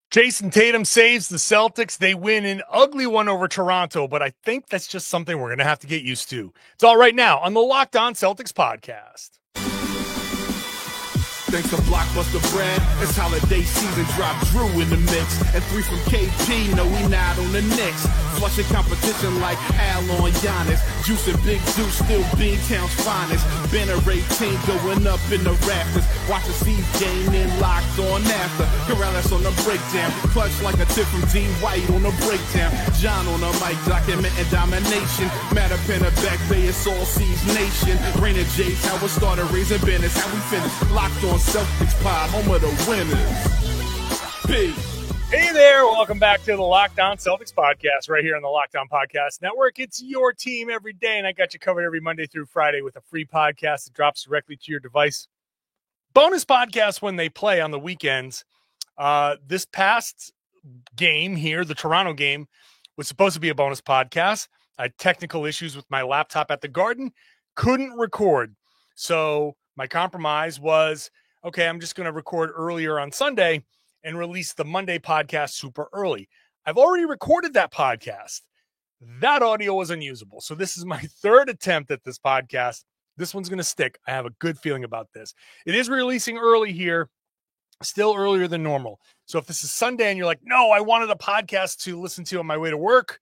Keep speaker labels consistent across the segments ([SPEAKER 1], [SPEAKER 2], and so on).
[SPEAKER 1] Jason Tatum saves the Celtics. They win an ugly one over Toronto, but I think that's just something we're going to have to get used to. It's all right now on the Locked On Celtics podcast.
[SPEAKER 2] Thanks to Blockbuster Brand, it's holiday season. Drop Drew in the mix, and 3 from KP. No, we not on the Knicks. Flushing competition like Al on Giannis. Juice and Big Juice, still Beantown's finest. Banner 18 going up in the rafters. Watch the C's game in Locked On after. Corrales on the breakdown. Clutch like a tip from D. White on the breakdown. John on the mic, documenting domination. Matter pen a back bay, it's all C's nation. Raina J's how we started, raising business, how we finish. Locked On Celtics pod, home of the winners. Peace.
[SPEAKER 1] Hey there, welcome back to the Locked On Celtics podcast right here on the Locked On Podcast Network. It's your team every day, and I got you covered every Monday through Friday with a free podcast that drops directly to your device. Bonus podcasts when they play on the weekends. This past game here, the Toronto game, was supposed to be a bonus podcast. I had technical issues with my laptop at the Garden, couldn't record. So my compromise was, okay, I'm just going to record earlier on Sunday and release the Monday podcast super early. I've already recorded that podcast. That audio was unusable. So this is my third attempt at this podcast. This one's going to stick. I have a good feeling about this. It is releasing early here, still earlier than normal. So if this is Sunday and you're like, no, I wanted a podcast to listen to on my way to work,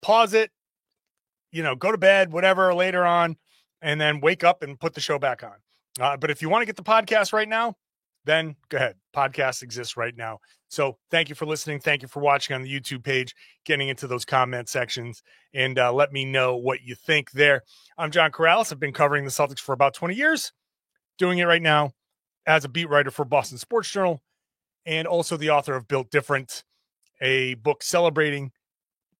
[SPEAKER 1] pause it, go to bed, whatever, later on, and then wake up and put the show back on. But if you want to get the podcast right now, then go ahead. Podcast exists right now. So thank you for listening. Thank you for watching on the YouTube page, getting into those comment sections, and let me know what you think there. I'm John Corrales. I've been covering the Celtics for about 20 years, doing it right now as a beat writer for Boston Sports Journal, and also the author of Built Different, a book celebrating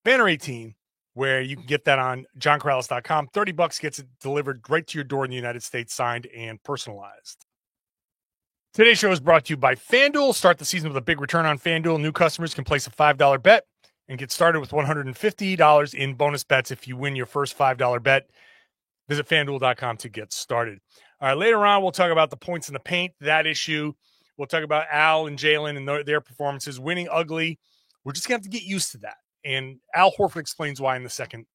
[SPEAKER 1] Banner 18, where you can get that on johncorrales.com. $30 gets it delivered right to your door in the United States, signed and personalized. Today's show is brought to you by FanDuel. Start the season with a big return on FanDuel. New customers can place a $5 bet and get started with $150 in bonus bets if you win your first $5 bet. Visit FanDuel.com to get started. All right, later on, we'll talk about the points in the paint, that issue. We'll talk about Al and Jalen and their performances, winning ugly. We're just going to have to get used to that. And Al Horford explains why in the second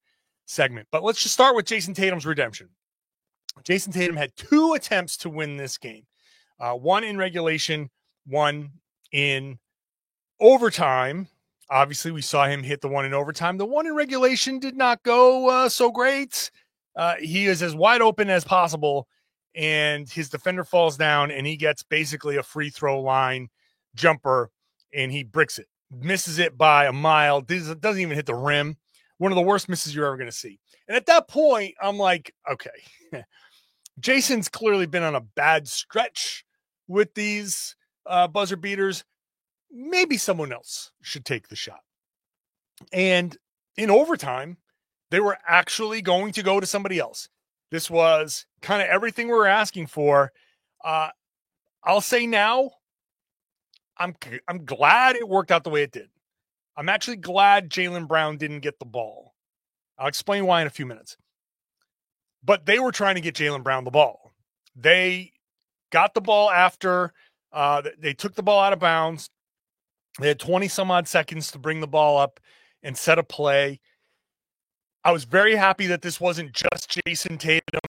[SPEAKER 1] segment. But let's just start with Jason Tatum's redemption. Jason Tatum had 2 attempts to win this game. One in regulation, one in overtime. Obviously, we saw him hit the one in overtime. The one in regulation did not go so great. He is as wide open as possible, and his defender falls down, and he gets basically a free throw line jumper, and he bricks it. Misses it by a mile. Doesn't even hit the rim. One of the worst misses you're ever going to see. And at that point, I'm like, okay, Jason's clearly been on a bad stretch with these buzzer beaters. Maybe someone else should take the shot. And in overtime, they were actually going to go to somebody else. This was kind of everything we were asking for. I'll say now, I'm glad it worked out the way it did. I'm actually glad Jaylen Brown didn't get the ball. I'll explain why in a few minutes. But they were trying to get Jaylen Brown the ball. They got the ball after they took the ball out of bounds. They had 20 some odd seconds to bring the ball up and set a play. I was very happy that this wasn't just Jason Tatum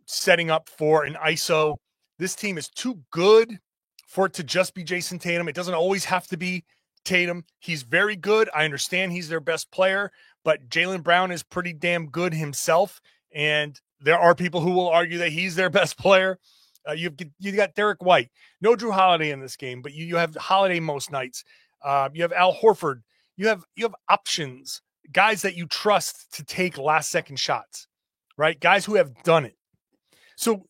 [SPEAKER 1] setting up for an ISO. This team is too good for it to just be Jason Tatum. It doesn't always have to be Tatum. He's very good. I understand he's their best player, but Jaylen Brown is pretty damn good himself. And there are people who will argue that he's their best player. You got Derek White. No Drew Holiday in this game, but you have Holiday most nights. You have Al Horford. You have options, guys that you trust to take last-second shots, right? Guys who have done it. So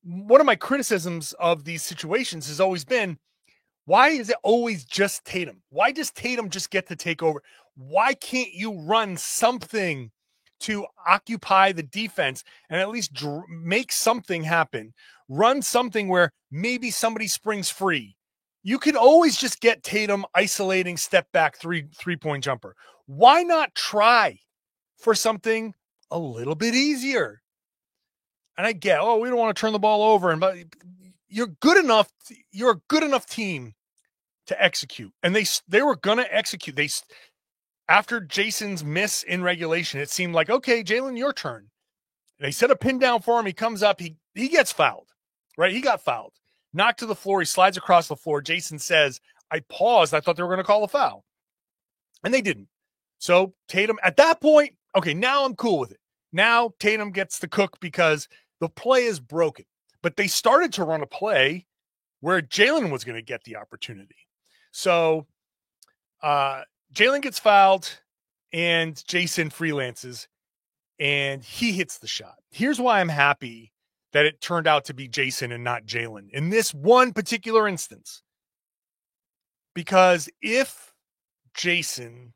[SPEAKER 1] one of my criticisms of these situations has always been, why is it always just Tatum? Why does Tatum just get to take over? Why can't you run something to occupy the defense and at least make something happen? Run something where maybe somebody springs free. You could always just get Tatum isolating step back three-point jumper. Why not try for something a little bit easier? And I get, we don't want to turn the ball over, but you're good enough. You're a good enough team to execute, and they were going to execute. After Jason's miss in regulation, it seemed like, okay, Jalen, your turn. They set a pin down for him. He comes up. He gets fouled, right? He got fouled, knocked to the floor. He slides across the floor. Jason says, I paused. I thought they were going to call a foul, and they didn't. So Tatum, at that point, okay, now I'm cool with it. Now Tatum gets the cook because the play is broken. But they started to run a play where Jalen was going to get the opportunity. So Jalen gets fouled and Jason freelances and he hits the shot. Here's why I'm happy that it turned out to be Jason and not Jalen in this one particular instance. Because if Jason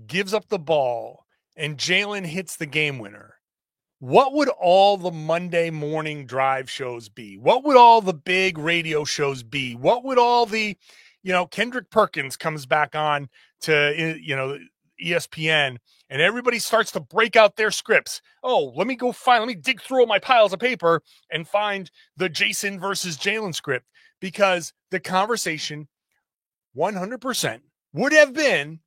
[SPEAKER 1] gives up the ball and Jalen hits the game winner, what would all the Monday morning drive shows be? What would all the big radio shows be? What would all the, Kendrick Perkins comes back on to, ESPN and everybody starts to break out their scripts. Oh, let me dig through all my piles of paper and find the Jason versus Jalen script, because the conversation 100% would have been,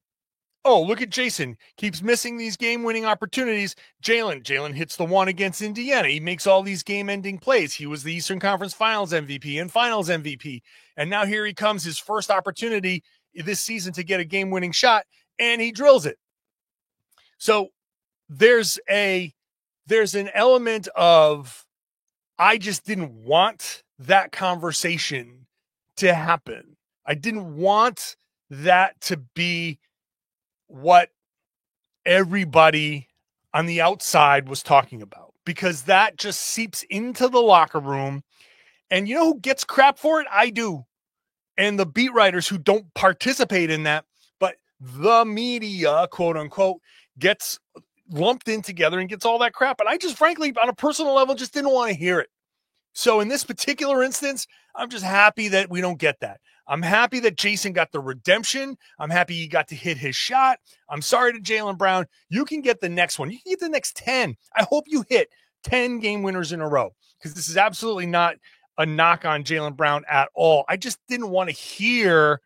[SPEAKER 1] oh, look at Jason. Keeps missing these game-winning opportunities. Jalen hits the one against Indiana. He makes all these game-ending plays. He was the Eastern Conference Finals MVP and Finals MVP. And now here he comes, his first opportunity this season to get a game-winning shot, and he drills it. So there's an element of, I just didn't want that conversation to happen. I didn't want that to be what everybody on the outside was talking about, because that just seeps into the locker room. And you know who gets crap for it? I do. And the beat writers who don't participate in that, but the media, quote unquote, gets lumped in together and gets all that crap. And I just, frankly, on a personal level, just didn't want to hear it. So in this particular instance, I'm just happy that we don't get that. I'm happy that Jason got the redemption. I'm happy he got to hit his shot. I'm sorry to Jaylen Brown. You can get the next one. You can get the next 10. I hope you hit 10 game winners in a row, because this is absolutely not a knock on Jaylen Brown at all. I just didn't want to hear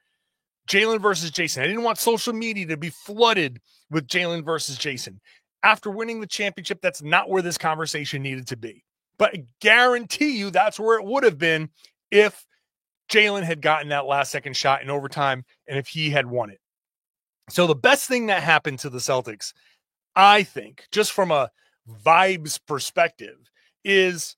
[SPEAKER 1] Jalen versus Jason. I didn't want social media to be flooded with Jalen versus Jason. After winning the championship, that's not where this conversation needed to be. But I guarantee you that's where it would have been if Jalen had gotten that last second shot in overtime and if he had won it. So the best thing that happened to the Celtics, I think, just from a vibes perspective, is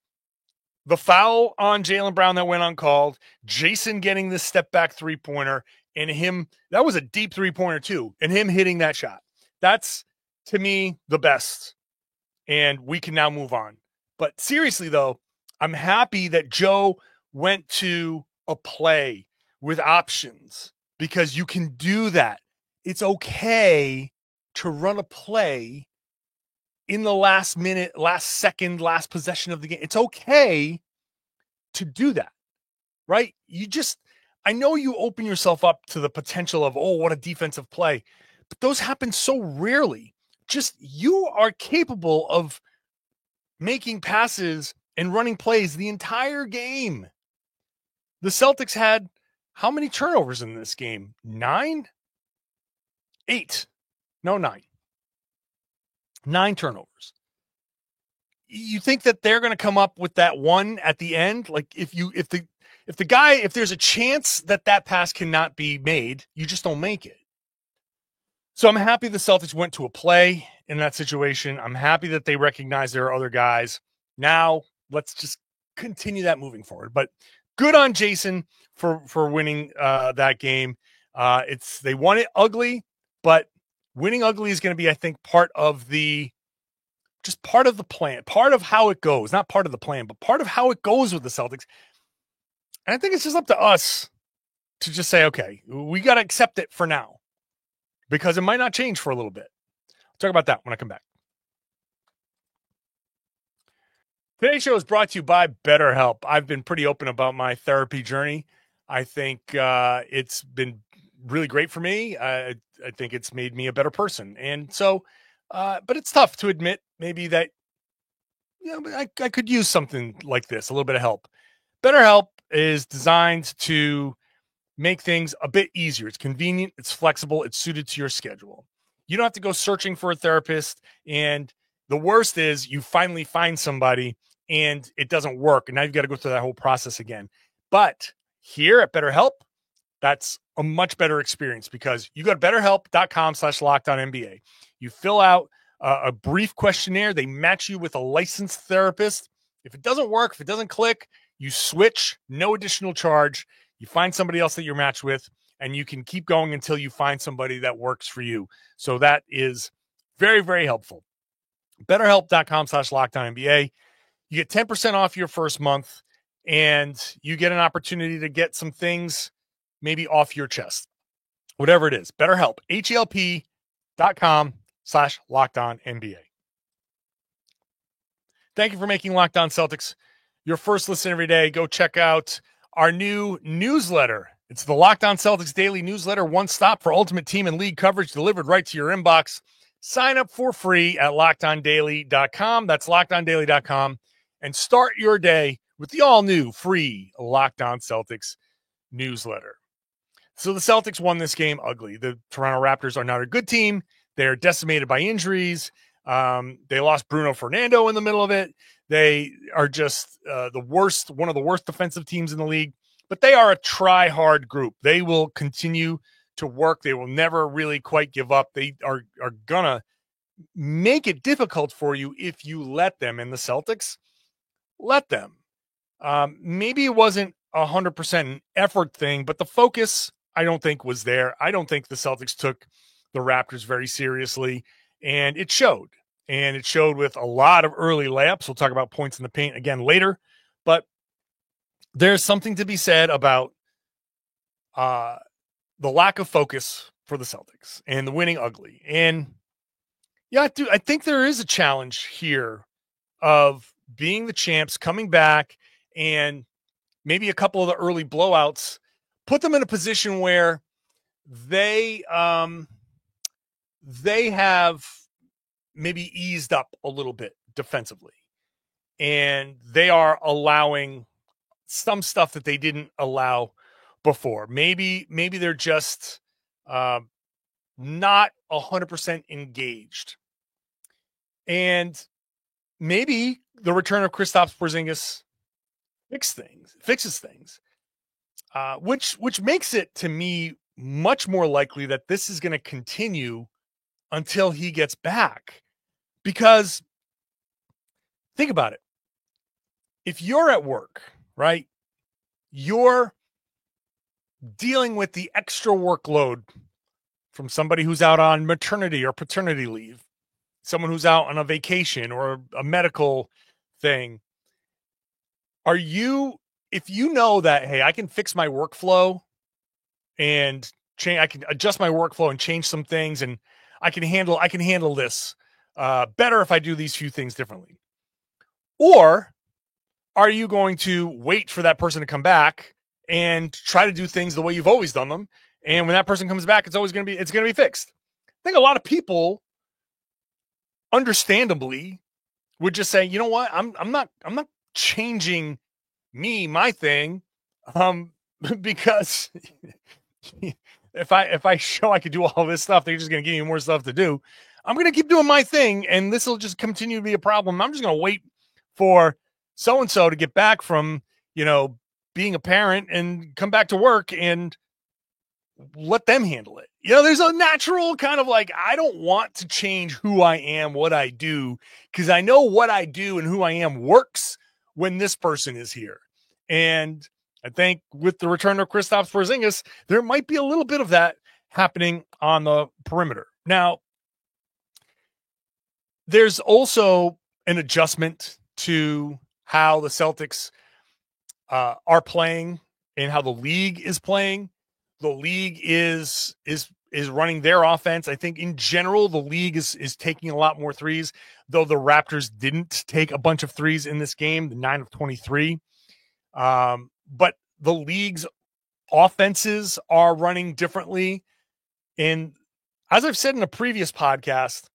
[SPEAKER 1] the foul on Jaylen Brown that went uncalled, Jason getting the step back three-pointer, and him, that was a deep three-pointer too, and him hitting that shot. That's, to me, the best. And we can now move on. But seriously, though, I'm happy that Joe went to a play with options, because you can do that. It's okay to run a play in the last minute, last second, last possession of the game. It's okay to do that, right? I know you open yourself up to the potential of, oh, what a defensive play, but those happen so rarely. Just, you are capable of making passes and running plays the entire game. The Celtics had how many turnovers in this game? 9? 8. No, 9. 9 turnovers. You think that they're going to come up with that one at the end? Like, if there's a chance that pass cannot be made, you just don't make it. So I'm happy the Celtics went to a play in that situation. I'm happy that they recognize there are other guys. Now let's just continue that moving forward. But good on Jason for winning that game. They won it ugly, but winning ugly is going to be, I think, part of the plan, part of how it goes. Not part of the plan, but part of how it goes with the Celtics. And I think it's just up to us to just say, okay, we got to accept it for now, because it might not change for a little bit. I'll talk about that when I come back. Today's show is brought to you by BetterHelp. I've been pretty open about my therapy journey. I think it's been really great for me. I think it's made me a better person. And so, but it's tough to admit maybe that, I could use something like this, a little bit of help. BetterHelp is designed to make things a bit easier. It's convenient, it's flexible, it's suited to your schedule. You don't have to go searching for a therapist. And the worst is you finally find somebody and it doesn't work. And now you've got to go through that whole process again. But here at BetterHelp, that's a much better experience because you go to betterhelp.com/LockedOnNBA. You fill out a brief questionnaire. They match you with a licensed therapist. If it doesn't work, if it doesn't click, you switch, no additional charge. You find somebody else that you're matched with, and you can keep going until you find somebody that works for you. So that is very, very helpful. BetterHelp.com/LockedOnNBA. You get 10% off your first month, and you get an opportunity to get some things maybe off your chest, whatever it is. BetterHelp, HELP.com/LockedOnNBA. Thank you for making Locked On Celtics your first listen every day. Go check out our new newsletter. It's the Locked On Celtics Daily Newsletter, one stop for ultimate team and league coverage delivered right to your inbox. Sign up for free at LockedOnDaily.com. That's LockedOnDaily.com. And start your day with the all-new free Locked On Celtics newsletter. So the Celtics won this game ugly. The Toronto Raptors are not a good team. They're decimated by injuries. They lost Bruno Fernando in the middle of it. They are just the worst, one of the worst defensive teams in the league. But they are a try-hard group. They will continue to work. They will never really quite give up. They are going to make it difficult for you if you let them. And the Celtics let them. Maybe it wasn't 100% an effort thing, but the focus, I don't think, was there. I don't think the Celtics took the Raptors very seriously, and it showed. And it showed with a lot of early layups. We'll talk about points in the paint again later, but there's something to be said about the lack of focus for the Celtics and the winning ugly. And yeah, I think there is a challenge here of being the champs, coming back, and maybe a couple of the early blowouts put them in a position where they have maybe eased up a little bit defensively, and they are allowing some stuff that they didn't allow before. Maybe they're just not 100% engaged, and maybe the return of Kristaps Porzingis fixes things, which makes it, to me, much more likely that this is going to continue until he gets back. Because think about it. If you're at work, right, you're dealing with the extra workload from somebody who's out on maternity or paternity leave, someone who's out on a vacation or a medical thing. If you know that, hey, I can fix my workflow and I can adjust my workflow and change some things, and I can handle this better if I do these few things differently. Or are you going to wait for that person to come back and try to do things the way you've always done them? And when that person comes back, it's going to be fixed. I think a lot of people, understandably, would just say, you know what, I'm not changing my thing, because if I show I could do all this stuff, they're just going to give me more stuff to do. I'm going to keep doing my thing, and this will just continue to be a problem. I'm just going to wait for so-and-so to get back from, being a parent and come back to work and let them handle it. There's a natural kind of like, I don't want to change who I am, what I do, because I know what I do and who I am works when this person is here. And I think with the return of Kristaps Porzingis, there might be a little bit of that happening on the perimeter. Now, there's also an adjustment to how the Celtics are playing and how the league is playing. The league is running their offense. I think in general, the league is taking a lot more threes, though the Raptors didn't take a bunch of threes in this game, the 9 of 23. But the league's offenses are running differently. And as I've said in a previous podcast,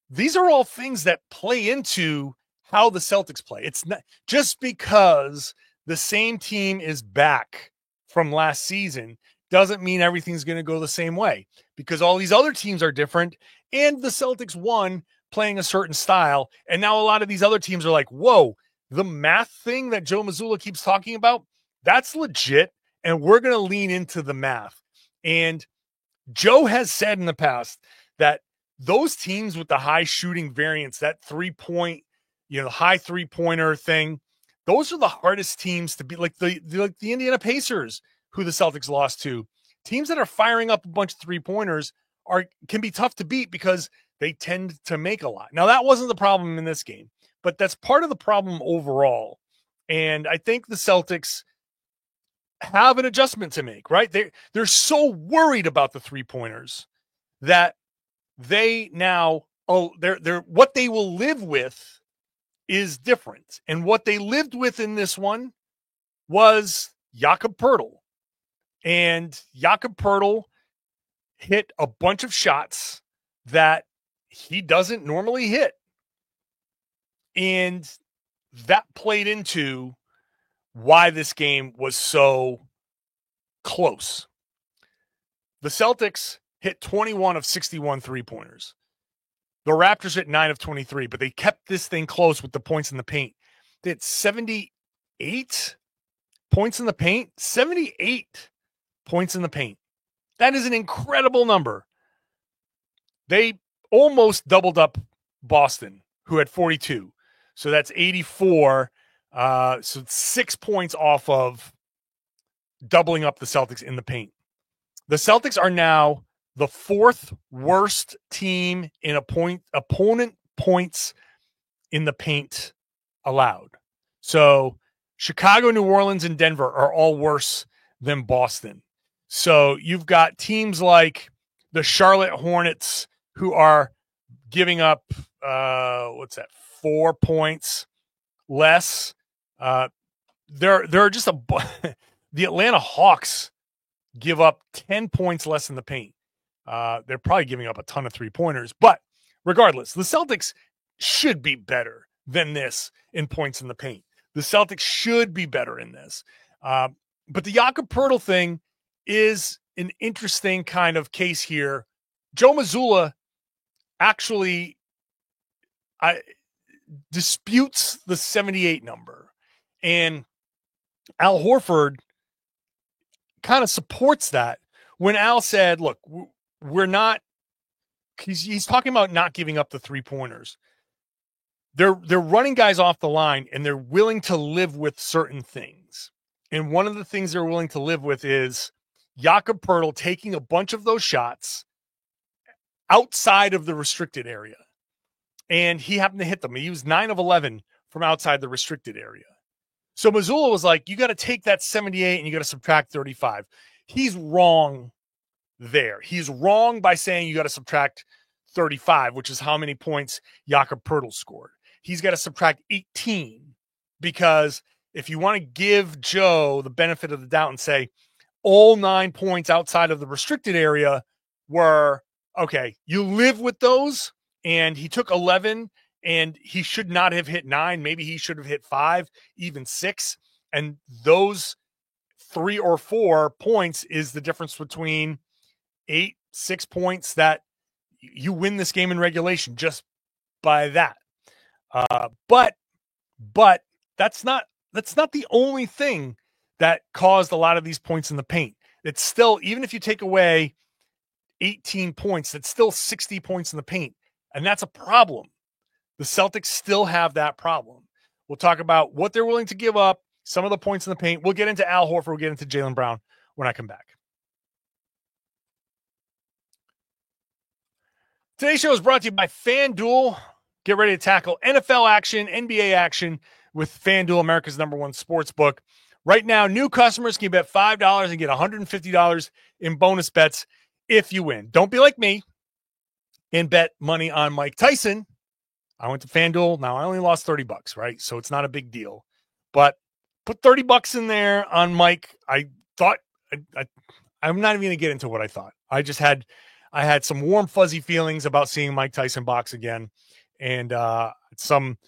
[SPEAKER 1] these are all things that play into how the Celtics play. It's not just because the same team is back from last season doesn't mean everything's going to go the same way, because all these other teams are different, and the Celtics won playing a certain style. And now a lot of these other teams are like, whoa, the math thing that Joe Mazzulla keeps talking about, that's legit, and we're going to lean into the math. And Joe has said in the past that those teams with the high shooting variance, that 3-point, high 3-pointer thing, those are the hardest teams to beat, like the Indiana Pacers, who the Celtics lost to. Teams that are firing up a bunch of 3-pointers can be tough to beat because they tend to make a lot. Now, that wasn't the problem in this game, but that's part of the problem overall. And I think the Celtics have an adjustment to make, right? They're so worried about the 3-pointers that they now, they're what they will live with is different. And what they lived with in this one was Jakob Poeltl. And Jakob Poeltl hit a bunch of shots that he doesn't normally hit. And that played into why this game was so close. The Celtics hit 21 of 61 3-pointers. The Raptors hit 9 of 23, but they kept this thing close with the points in the paint. They had 78 points in the paint. 78 points in the paint. That is an incredible number. They almost doubled up Boston, who had 42. So that's 84. So 6 points off of doubling up the Celtics in the paint. The Celtics are now the 4th worst team in opponent points in the paint allowed. So Chicago, New Orleans, and Denver are all worse than Boston. So you've got teams like the Charlotte Hornets, who are giving up, 4 points less. There are just the Atlanta Hawks give up 10 points less in the paint. They're probably giving up a ton of 3-pointers, but regardless, the Celtics should be better than this in points in the paint. The Celtics should be better in this. But the Jakob Poeltl thing is an interesting kind of case here. Joe Mazzulla actually disputes the 78 number, and Al Horford kind of supports that when Al said, look, we're not, he's talking about not giving up the 3-pointers. They're running guys off the line, and they're willing to live with certain things. And one of the things they're willing to live with is Jakob Poeltl taking a bunch of those shots outside of the restricted area. And he happened to hit them. He was 9 of 11 from outside the restricted area. So Mazzulla was like, you got to take that 78 and you got to subtract 35. He's wrong there. He's wrong by saying you got to subtract 35, which is how many points Jakob Poeltl scored. He's got to subtract 18, because if you want to give Joe the benefit of the doubt and say all 9 points outside of the restricted area were, okay, you live with those, and he took 11, and he should not have hit 9. Maybe he should have hit 5, even 6. And those 3 or 4 points is the difference between 8, 6 points that you win this game in regulation just by that. But that's not the only thing that caused a lot of these points in the paint. It's still, even if you take away 18 points, that's still 60 points in the paint. And that's a problem. The Celtics still have that problem. We'll talk about what they're willing to give up, some of the points in the paint. We'll get into Al Horford. We'll get into Jaylen Brown when I come back. Today's show is brought to you by FanDuel. Get ready to tackle NFL action, NBA action with FanDuel, America's #1 sports book. Right now, new customers can bet $5 and get $150 in bonus bets if you win. Don't be like me and bet money on Mike Tyson. I went to FanDuel. Now, I only lost $30, right? So it's not a big deal. But put $30 in there on Mike. I thought, I'm not even going to get into what I thought. I had some warm, fuzzy feelings about seeing Mike Tyson box again, and some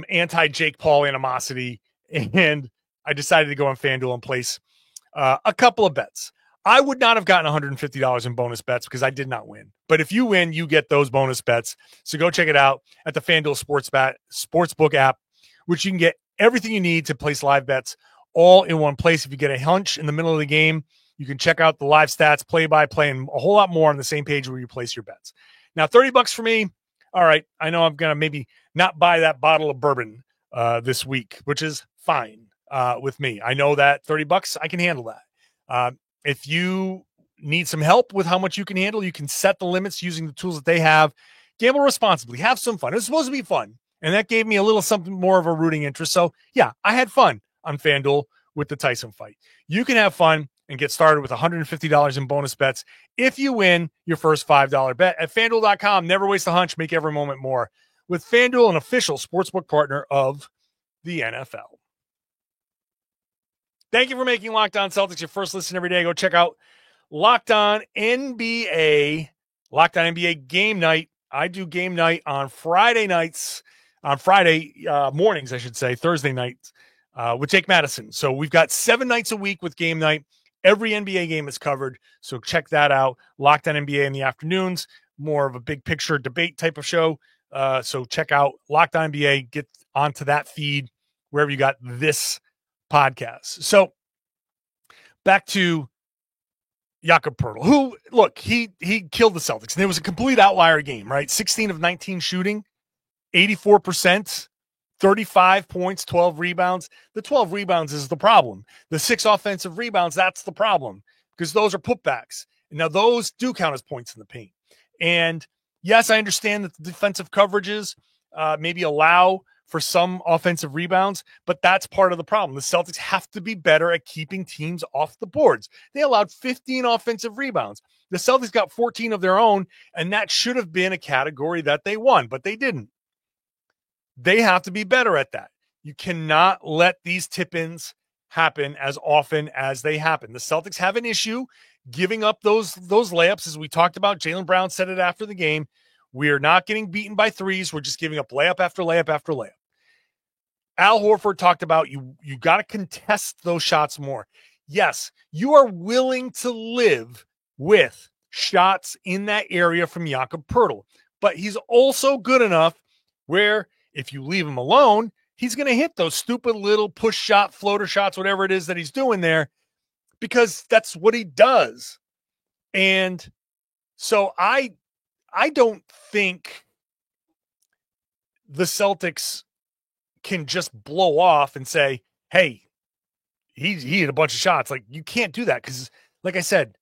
[SPEAKER 1] anti-Jake Paul animosity, and I decided to go on FanDuel and place a couple of bets. I would not have gotten $150 in bonus bets because I did not win. But if you win, you get those bonus bets. So go check it out at the FanDuel Sportsbook app, which you can get everything you need to place live bets all in one place. If you get a hunch in the middle of the game, you can check out the live stats, play-by-play, and a whole lot more on the same page where you place your bets. Now, $30 for me. All right, I know I'm going to maybe not buy that bottle of bourbon this week, which is fine with me. I know that $30, I can handle that. If you need some help with how much you can handle, you can set the limits using the tools that they have. Gamble responsibly. Have some fun. It's supposed to be fun. And that gave me a little something more of a rooting interest. So, yeah, I had fun on FanDuel with the Tyson fight. You can have fun and get started with $150 in bonus bets if you win your first $5 bet at FanDuel.com. Never waste a hunch. Make every moment more. With FanDuel, an official sportsbook partner of the NFL. Thank you for making Locked On Celtics your first listen every day. Go check out Locked On NBA, Locked On NBA Game Night. I do Game Night on Friday nights, on Friday mornings, I should say, Thursday nights with Jake Madison. So we've got 7 nights a week with Game Night. Every NBA game is covered, so check that out. Locked On NBA in the afternoons, more of a big picture debate type of show. So check out Locked On NBA. Get onto that feed wherever you got this podcast. So back to Jakob Poeltl, who, look, he killed the Celtics, and it was a complete outlier game, right? 16 of 19 shooting, 84%, 35 points, 12 rebounds. The 12 rebounds is the problem. The 6 offensive rebounds, that's the problem, because those are putbacks. And now those do count as points in the paint. And yes, I understand that the defensive coverages maybe allow for some offensive rebounds, but that's part of the problem. The Celtics have to be better at keeping teams off the boards. They allowed 15 offensive rebounds. The Celtics got 14 of their own, and that should have been a category that they won, but they didn't. They have to be better at that. You cannot let these tip-ins happen as often as they happen. The Celtics have an issue giving up those layups, as we talked about. Jaylen Brown said it after the game. We are not getting beaten by threes. We're just giving up layup after layup after layup. Al Horford talked about you got to contest those shots more. Yes, you are willing to live with shots in that area from Jakob Poeltl, but he's also good enough where if you leave him alone, he's going to hit those stupid little push shot, floater shots, whatever it is that he's doing there, because that's what he does. And so I don't think the Celtics can just blow off and say, hey, he hit a bunch of shots. Like, you can't do that because, like I said,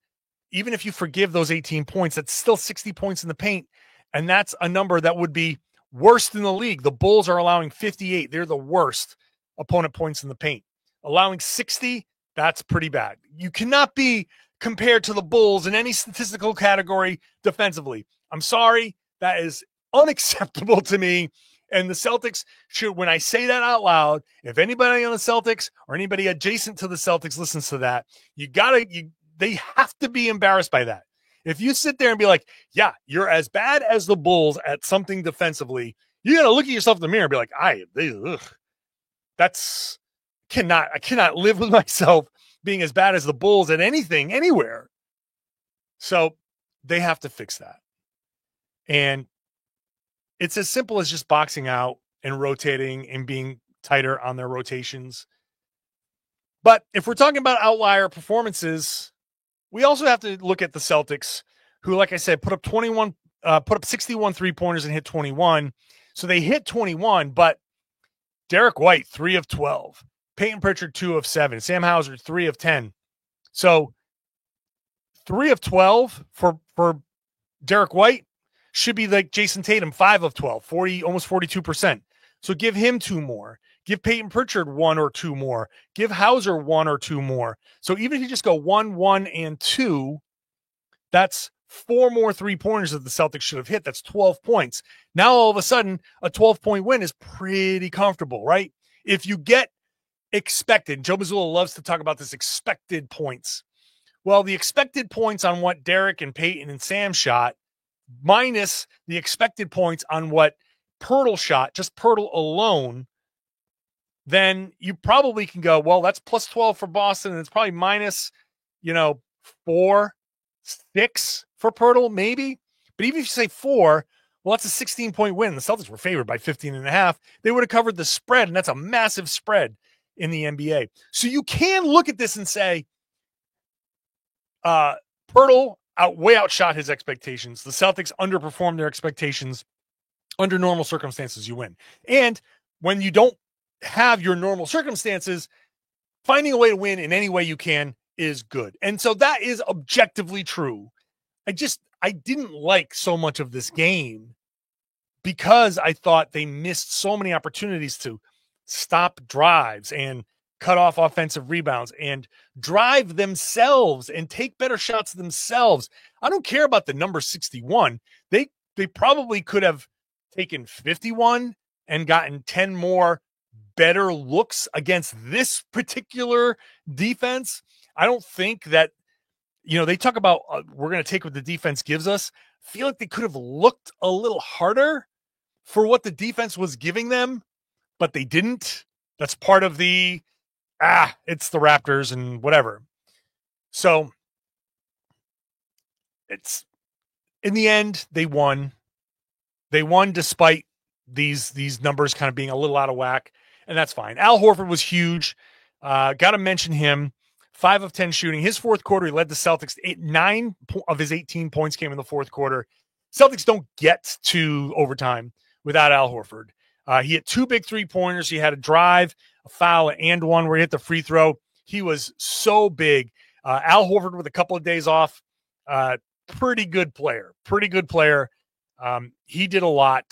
[SPEAKER 1] even if you forgive those 18 points, that's still 60 points in the paint, and that's a number that would be worst in the league. The Bulls are allowing 58. They're the worst opponent points in the paint. Allowing 60, that's pretty bad. You cannot be compared to the Bulls in any statistical category defensively. I'm sorry. That is unacceptable to me. And the Celtics should, when I say that out loud, if anybody on the Celtics or anybody adjacent to the Celtics listens to that, they have to be embarrassed by that. If you sit there and be like, yeah, you're as bad as the Bulls at something defensively, you got to look at yourself in the mirror and be like, I cannot live with myself being as bad as the Bulls at anything, anywhere. So they have to fix that. And it's as simple as just boxing out and rotating and being tighter on their rotations. But if we're talking about outlier performances, we also have to look at the Celtics, who, like I said, put up 61 3-pointers and hit 21. So they hit 21, but Derek White, 3 of 12. Peyton Pritchard, 2 of 7. Sam Hauser, 3 of 10. So 3 of 12 for Derek White should be like Jason Tatum, 5 of 12, almost 42%. So give him 2 more. Give Peyton Pritchard 1 or 2 more. Give Hauser 1 or 2 more. So even if you just go 1, 1, and 2, that's 4 more 3-pointers that the Celtics should have hit. That's 12 points. Now, all of a sudden, a 12-point win is pretty comfortable, right? If you get expected, Joe Mazzulla loves to talk about this expected points. Well, the expected points on what Derek and Peyton and Sam shot minus the expected points on what Poeltl shot, just Poeltl alone, then you probably can go, well, that's plus 12 for Boston, and it's probably minus, 4, 6 for Pirtle, maybe. But even if you say 4, well, that's a 16-point win. The Celtics were favored by 15.5. They would have covered the spread, and that's a massive spread in the NBA. So you can look at this and say, Pirtle way outshot his expectations. The Celtics underperformed their expectations. Under normal circumstances, you win. And when you don't have your normal circumstances, finding a way to win in any way you can is good. And so that is objectively true. I didn't like so much of this game because I thought they missed so many opportunities to stop drives and cut off offensive rebounds and drive themselves and take better shots themselves. I don't care about the number 61. They probably could have taken 51 and gotten 10 more better looks against this particular defense. I don't think that, they talk about we're going to take what the defense gives us. I feel like they could have looked a little harder for what the defense was giving them, but they didn't. That's part of the, it's the Raptors and whatever. So it's, in the end, they won. They won despite these numbers kind of being a little out of whack, and that's fine. Al Horford was huge. Got to mention him. 5 of 10 shooting. His fourth quarter, he led the Celtics. 9 of his 18 points came in the fourth quarter. Celtics don't get to overtime without Al Horford. He hit 2 big 3-pointers. He had a drive, a foul, and one where he hit the free throw. He was so big. Al Horford with a couple of days off. Pretty good player. He did a lot.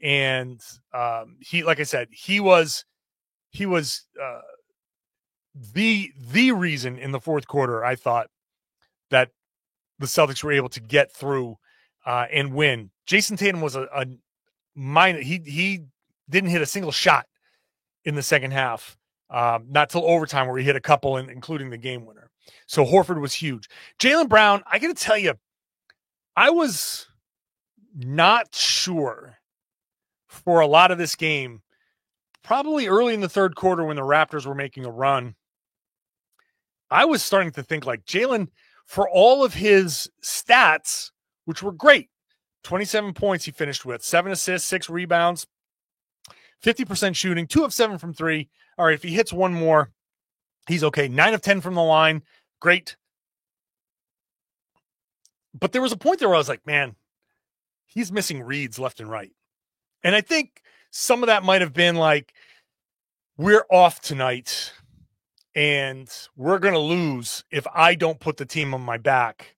[SPEAKER 1] And he, like I said, he was the reason in the fourth quarter, I thought, that the Celtics were able to get through and win. Jason Tatum was a minor. He didn't hit a single shot in the second half, not till overtime where he hit a couple, including the game winner. So Horford was huge. Jaylen Brown, I got to tell you, I was not sure for a lot of this game, probably early in the third quarter when the Raptors were making a run. I was starting to think like Jaylen, for all of his stats, which were great, 27 points he finished with, 7 assists, 6 rebounds, 50% shooting, 2 of 7 from 3. All right, if he hits one more, he's okay. 9 of 10 from the line, great. But there was a point there where I was like, man, he's missing reads left and right. And I think some of that might have been like, we're off tonight and we're going to lose if I don't put the team on my back.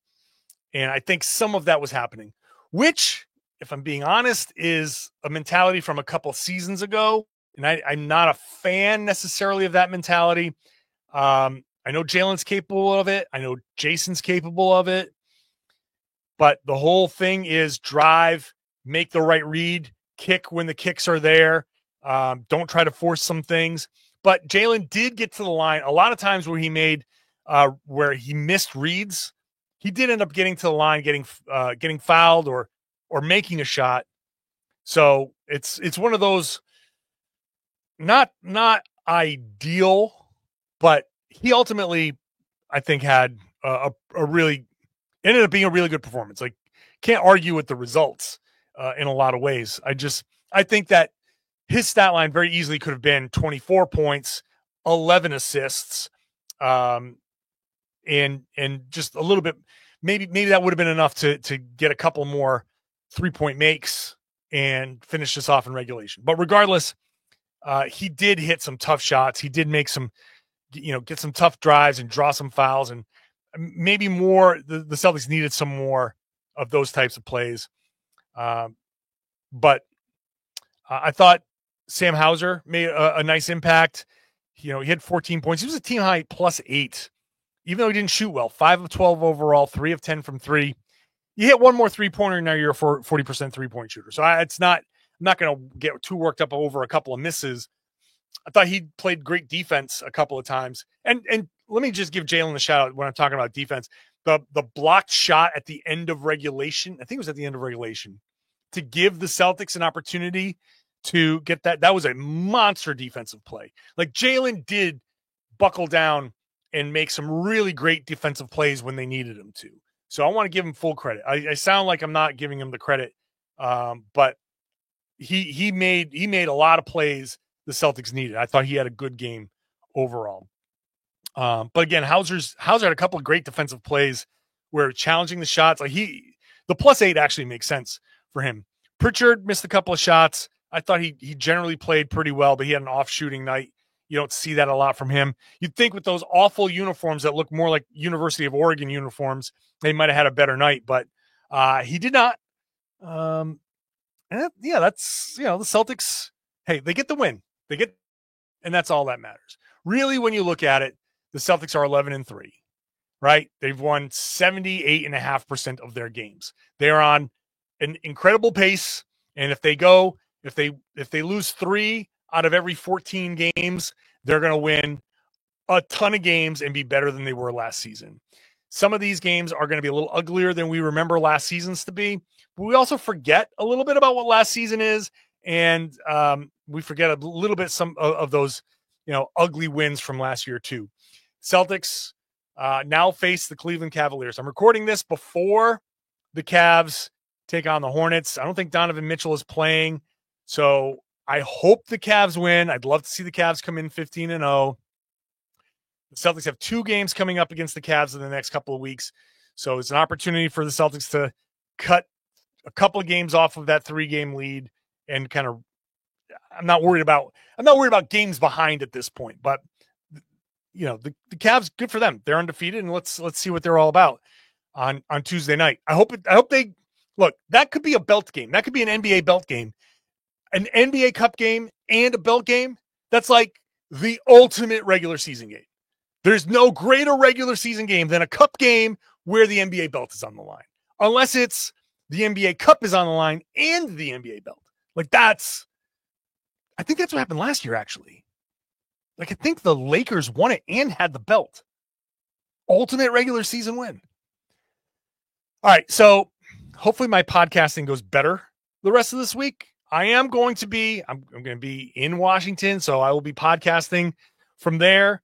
[SPEAKER 1] And I think some of that was happening, which, if I'm being honest, is a mentality from a couple seasons ago. And I'm not a fan necessarily of that mentality. I know Jaylen's capable of it. I know Jason's capable of it. But the whole thing is drive, make the right read, kick when the kicks are there. Don't try to force some things. But Jaylen did get to the line a lot of times where he missed reads. He did end up getting to the line, getting fouled or making a shot. So it's one of those not ideal, but he ultimately, I think, had ended up being a really good performance. Like, can't argue with the results in a lot of ways. I think that his stat line very easily could have been 24 points, 11 assists, and just a little bit, maybe that would have been enough to get a couple more 3-point makes and finish this off in regulation. But regardless, he did hit some tough shots. He did make some, get some tough drives and draw some fouls, and maybe more. The Celtics needed some more of those types of plays. But I thought Sam Hauser made a nice impact. He had 14 points. He was a team high +8, even though he didn't shoot well. 5 of 12 overall, 3 of 10 from 3. You hit one more 3-pointer, now you're a 40% 3-point shooter. So I'm not going to get too worked up over a couple of misses. I thought he played great defense a couple of times. And let me just give Jaylen a shout out when I'm talking about defense. The blocked shot at the end of regulation, I think it was at the end of regulation, to give the Celtics an opportunity to get that. That was a monster defensive play. Like Jalen did buckle down and make some really great defensive plays when they needed him to. So I want to give him full credit. I sound like I'm not giving him the credit, but he made a lot of plays the Celtics needed. I thought he had a good game overall. But again, Hauser had a couple of great defensive plays where challenging the shots. Like the +8 actually makes sense for him. Pritchard missed a couple of shots. I thought he generally played pretty well, but he had an off shooting night. You don't see that a lot from him. You'd think with those awful uniforms that look more like University of Oregon uniforms, they might have had a better night, but he did not. And that's, the Celtics, hey, they get the win. And that's all that matters. Really, when you look at it, the Celtics are 11-3, right? They've won 78.5% of their games. They are on an incredible pace. And if they lose 3 out of every 14 games, they're going to win a ton of games and be better than they were last season. Some of these games are going to be a little uglier than we remember last season's to be, but we also forget a little bit about what last season is. And we forget a little bit some of those, ugly wins from last year too. Celtics now face the Cleveland Cavaliers. I'm recording this before the Cavs take on the Hornets. I don't think Donovan Mitchell is playing, so I hope the Cavs win. I'd love to see the Cavs come in 15-0. The Celtics have 2 games coming up against the Cavs in the next couple of weeks, so it's an opportunity for the Celtics to cut a couple of games off of that 3-game lead and kind of. I'm not worried about games behind at this point, but the Cavs, good for them. They're undefeated, and let's see what they're all about on Tuesday night. I hope they look. That could be a belt game. That could be an NBA belt game, an NBA Cup game, and a belt game. That's like the ultimate regular season game. There's no greater regular season game than a cup game where the NBA belt is on the line, unless it's the NBA Cup is on the line and the NBA belt. Like I think that's what happened last year, actually. Like, I think the Lakers won it and had the belt. Ultimate regular season win. All right, so hopefully my podcasting goes better the rest of this week. I'm going to be in Washington, so I will be podcasting from there.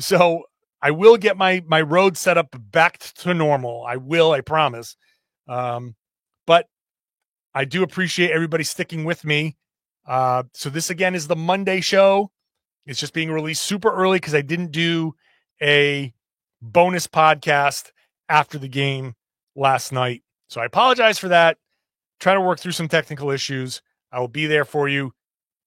[SPEAKER 1] So I will get my road set up back to normal. I promise. But I do appreciate everybody sticking with me. So this again is the Monday show. It's just being released super early because I didn't do a bonus podcast after the game last night. So I apologize for that. Try to work through some technical issues. I will be there for you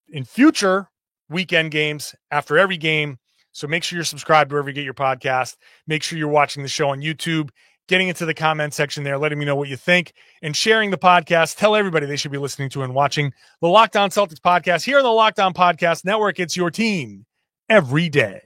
[SPEAKER 1] in future weekend games after every game. So make sure you're subscribed wherever you get your podcast. Make sure you're watching the show on YouTube, getting into the comment section there, letting me know what you think, and sharing the podcast. Tell everybody they should be listening to and watching the Locked On Celtics podcast here on the Locked On Podcast Network. It's your team every day.